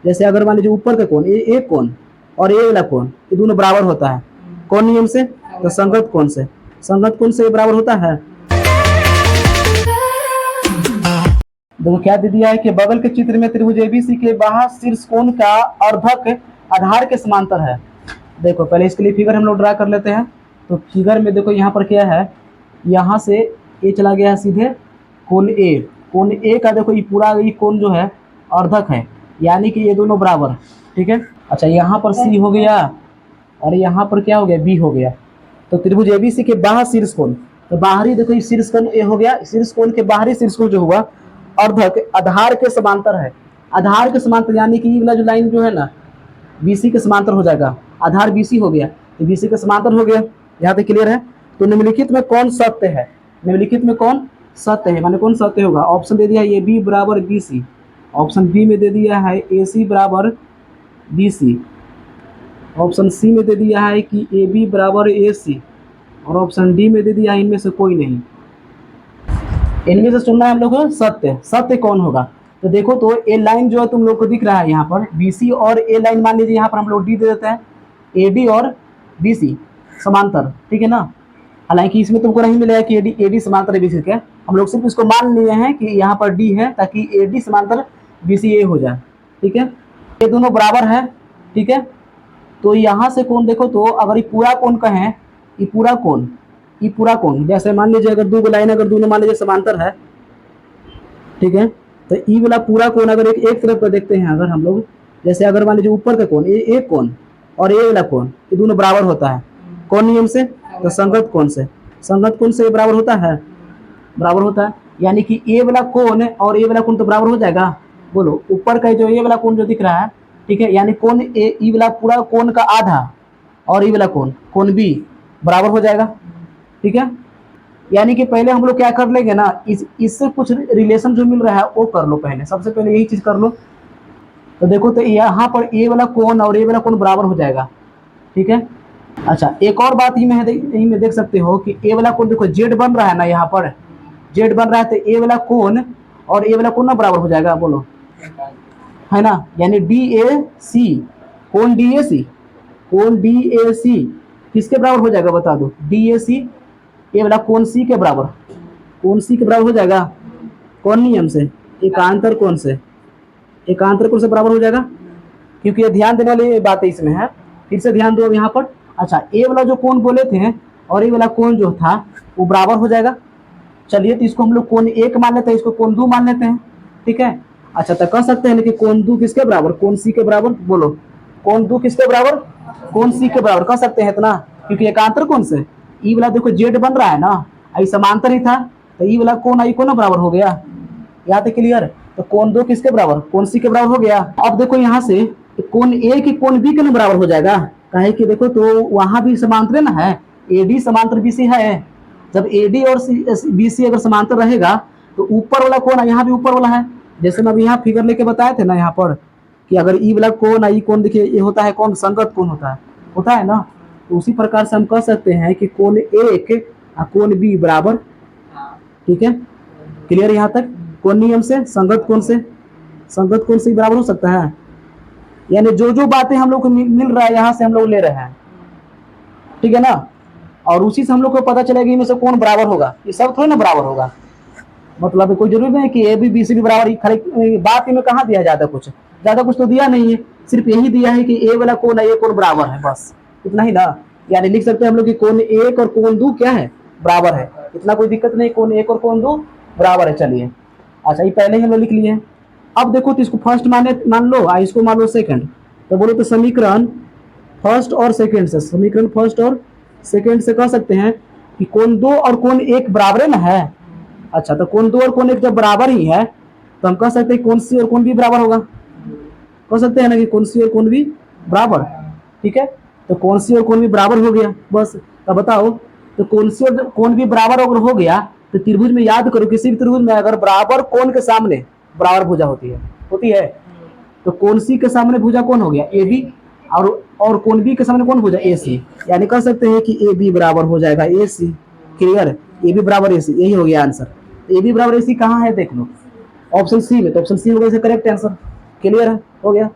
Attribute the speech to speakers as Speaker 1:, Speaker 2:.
Speaker 1: जैसे अगर मान लीजिए ऊपर का कोण, ये एक कोण और ये वाला कोण, ये दोनों बराबर होता है कौन नियम से? तो संगत कोण से। संगत कोण से बराबर होता है। देखो क्या दे दिया है कि बगल के चित्र में त्रिभुज एबीसी के बाह्य शीर्ष कोण का अर्धक आधार के समांतर है। देखो पहले इसके लिए फिगर हम लोग ड्रा कर लेते हैं। तो फिगर में देखो यहाँ पर क्या है, यहाँ से ए चला गया है सीधे कोण ए। कोण ए का देखो ये पूरा ये कोण जो है अर्धक है, यानी कि ये दोनों बराबर, ठीक है। अच्छा यहाँ पर सी हो गया और यहाँ पर क्या हो गया, बी हो गया। तो त्रिभुज एबीसी के बाह्य शीर्ष कोण, तो बाहरी देखो ये शीर्ष कोण ए हो गया, शीर्ष कोण के बाहरी शीर्ष कोण जो हुआ अर्धक आधार के समांतर है। आधार के समांतर यानी कि ये वाला जो लाइन जो है ना बीसी के समांतर हो जाएगा। आधार बीसी हो गया तो बीसी के समांतर हो गया। यहाँ तक क्लियर है। तो निम्नलिखित में कौन सत्य है? निम्नलिखित में कौन सत्य है, माने कौन सत्य होगा? ऑप्शन दे दिया है ए बी बराबर बी सी, ऑप्शन बी में दे दिया है ए सी बराबर बी सी, ऑप्शन सी में दे दिया है कि ए बी बराबर ए सी, और ऑप्शन डी में दे दिया है इनमें से कोई नहीं। इनमें से सुनना है हम लोग को सत्य। सत्य कौन होगा? तो देखो तो ए लाइन जो है तुम लोग को दिख रहा है यहाँ पर बीसी और ए लाइन, मान लीजिए यहाँ पर हम लोग डी दे देते हैं, ए डी और बी सी समांतर, ठीक है ना। हालांकि इसमें तुमको नहीं मिलेगा कि ए डी समांतर है बी सी के, हम लोग सिर्फ इसको मान लिए हैं कि यहाँ पर डी है ताकि ए डी समांतर बी सी ए हो जाए, ठीक है। ये दोनों बराबर है, ठीक है। तो यहाँ से कोण देखो तो अगर ये पूरा कोण कहें, ये पूरा कोण, ये पूरा कोण, जैसे मान लीजिए अगर दो लाइन अगर दोनों मान लीजिए समांतर है, ठीक है, तो ई वाला पूरा कोण अगर एक तरफ का देखते हैं अगर हम लोग, जैसे अगर मान लीजिए ऊपर का कोण, ये एक कोण और ये वाला कोण, ये दोनों बराबर होता है कौन नियम से? तो संगत कोण से। संगत कोण से बराबर होता है, बराबर होता है। यानी कि ए वाला कोण और ए वाला कोण तो बराबर हो जाएगा। बोलो ऊपर का जो ए वाला कोण जो दिख रहा है, ठीक है, यानी कोण ए ई वाला पूरा कोण का आधा और ई वाला कोण बी बराबर हो जाएगा, ठीक है। यानी कि पहले हम लोग क्या कर लेंगे ना, इससे कुछ रिलेशन जो मिल रहा है वो कर लो पहले, सबसे पहले यही चीज कर लो। तो देखो तो यहाँ पर ए वाला कोण और ए वाला कोण बराबर हो जाएगा, ठीक है। अच्छा एक और बात ये में देख सकते हो कि ए वाला कोण देखो जेड बन रहा है ना, यहाँ पर जेड बन रहा है, तो ए वाला कोण और ए वाला कोण ना बराबर हो जाएगा, बोलो है ना। यानी डी ए सी, कोण डी ए सी, कोण डी ए सी किसके बराबर हो जाएगा बता दो? डी ए सी, ये वाला कोण सी के बराबर, कोण सी के बराबर हो जाएगा कौन नियम से? एकांतर कोण से। एकांतर कोण से बराबर हो जाएगा, क्योंकि ये ध्यान देने वाली बात इसमें है। फिर से ध्यान दो यहाँ पर। अच्छा ए वाला जो कोण बोले थे और ये वाला कोण जो था वो बराबर हो जाएगा। चलिए तो इसको हम लोग कोण एक मान लेते हैं, इसको कोण दो मान लेते हैं, ठीक है। अच्छा तो कह सकते हैं कि कोण दो किसके बराबर? कोण सी के बराबर। बोलो कोण दो किसके बराबर? कोण सी के बराबर कह सकते हैं इतना, क्योंकि एकांतर कोण से ई वाला देखो जेड बन रहा है ना, आई समांतर ही था, तो ई वाला कोण आई कोण बराबर हो गया। यहाँ तक क्लियर? तो कोण दो किसके बराबर? कोण सी के बराबर हो गया। अब देखो यहाँ से कोण ए की कोण बी के बराबर हो जाएगा, काहे कि देखो तो वहां भी समांतर ना है, ए डी समांतर बी सी है। जब ए डी और बी सी अगर समांतर रहेगा तो ऊपर वाला कोण यहाँ भी ऊपर वाला है। जैसे मैं अभी यहाँ फिगर लेके बताए थे ना यहाँ पर कि अगर ई वाला कोण ई कोण देखिए ये होता है कौन? संगत कोण होता है ना। तो उसी प्रकार से हम कह सकते हैं कि कोण एक और कोण बी बराबर, ठीक है। क्लियर यहाँ तक? कौन नियम से? संगत कोण से। संगत कोण से बराबर हो सकता है। यानी जो जो बातें हम लोग को मिल रहा है यहाँ से हम लोग ले रहे हैं, ठीक है ना। और उसी से हम लोग को पता चलेगा इनमें से कौन बराबर होगा। ये सब थोड़ी ना बराबर होगा, मतलब कोई जरूरी नहीं कि ए बी बी सी भी बराबर। खाली बात में कहाँ दिया जाता, कुछ ज्यादा कुछ तो दिया नहीं है, सिर्फ यही दिया है कि ए वाला कोण ए कोण बराबर है, बस इतना ही ना। यानी लिख सकते हैं हम लोग कि कोण एक और कोण दो क्या है? बराबर है। इतना कोई दिक्कत नहीं, कोण एक और कोण दो बराबर है। चलिए अच्छा ये पहले ही हम लोग लिख लिए हैं। अब देखो तो इसको फर्स्ट मान लो और इसको मान लो सेकंड। तो बोलो तो समीकरण फर्स्ट और सेकंड से, समीकरण फर्स्ट और सेकंड से कह सकते हैं कि कोण दो और कोण एक बराबर ना है। अच्छा तो कोण दो और कोण एक जब बराबर ही है तो हम कह सकते हैं कोण सी और कोण बी बराबर होगा। कह सकते हैं ना कि कोण सी और कोण बी बराबर, ठीक है। तो कोण सी और कोण बी बराबर हो गया बस। तो बताओ तो कोण सी और कोण बी बराबर अगर हो गया तो त्रिभुज में याद करो, किसी भी त्रिभुज में अगर बराबर कोण के सामने बराबर भुजा होती है तो कोण सी के सामने भुजा कौन हो गया? ए बी, और कोण बी के सामने कौन भुजा? ए सी। यानी कह सकते हैं कि ए बी बराबर हो जाएगा ए सी। क्लियर? ए बी बराबर ए सी, यही हो गया आंसर। ए बी बराबर ए सी कहाँ है देख लो, ऑप्शन सी में। तो ऑप्शन सी हो गया करेक्ट आंसर। क्लियर है? हो गया।